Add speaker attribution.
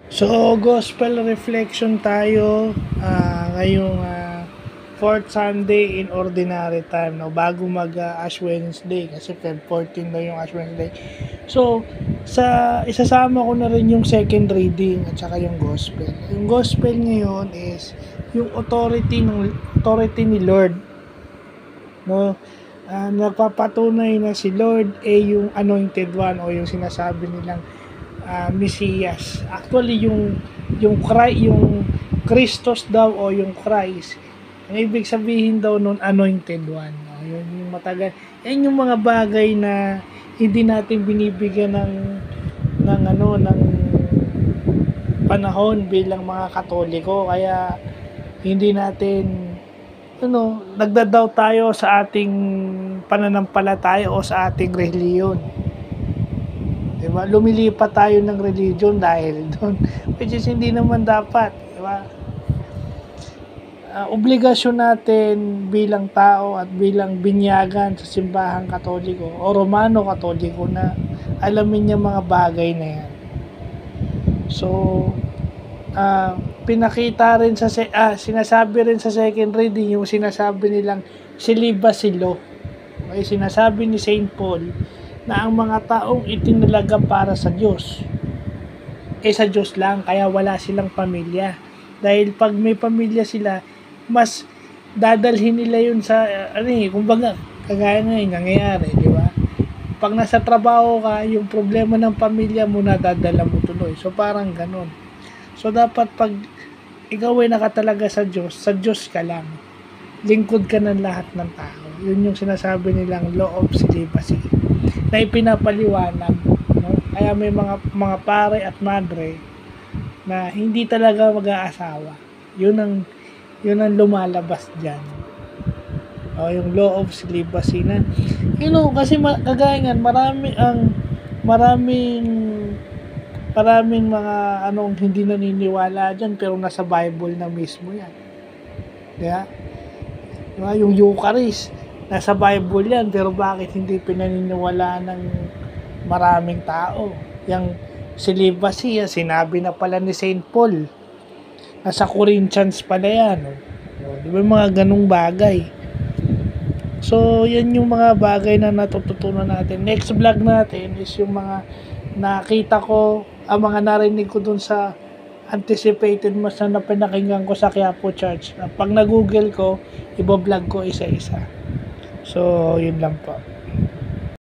Speaker 1: So, gospel reflection tayo ngayong 4th Sunday in Ordinary Time, no? Bago mag-Ash Wednesday, kasi Feb 14 na yung Ash Wednesday. So, isasama ko na rin yung second reading at saka yung gospel. Yung gospel ngayon is yung authority ni Lord, no? Nagpapatunay na si Lord yung anointed one o yung sinasabi nilang Mesiyas. Actually yung Christos daw o yung Christ, ang ibig sabihin daw nun anointed one, no? Yun yung matagal. Yan yung mga bagay na hindi natin binibigyan ng panahon bilang mga Katoliko, kaya hindi natin nagda-doubt tayo sa ating pananampalataya o sa ating reliyon. Diba? Lumilipat tayo ng religion dahil doon, which is hindi naman dapat, diba? Obligasyon natin bilang tao at bilang binyagan sa simbahang Katoliko o Romano Katoliko na alamin yung mga bagay na yan. So, pinakita rin sinasabi rin sa second reading yung sinasabi nilang silibasilo. Okay, sinasabi ni Saint Paul na ang mga taong itinalaga para sa Diyos sa Diyos lang, kaya wala silang pamilya. Dahil pag may pamilya sila, mas dadalhin nila yun sa kumbaga kagaya na yung nangyayari, di ba? Pag nasa trabaho ka, yung problema ng pamilya mo nadadala mo tuloy. So parang ganun. So dapat pag ikaw ay nakatalaga sa Diyos ka lang. Lingkod ka ng lahat ng tao. Yun yung sinasabi nilang law of celibacy na ipinapaliwanag, no? Kaya may mga pare at madre na hindi talaga mag-aasawa. Yun ang lumalabas diyan. O yung law of celibacy na kasi kagaya nga maraming mga hindi naniniwala diyan pero nasa Bible na mismo yan. Diba? Diba? Yung Eucharist nasa Bible yan, pero bakit hindi pinaniniwala ng maraming tao? Yung celibacy, sinabi na pala ni Saint Paul. Nasa Corinthians pala yan. Di ba mga ganung bagay? So, yan yung mga bagay na natututunan natin. Next vlog natin is yung mga nakita ko, ang mga narinig ko dun sa anticipated mas na pinakinggan ko sa Quiapo Church. Pag na-google ko, iba-vlog ko isa-isa. So, yun lang po.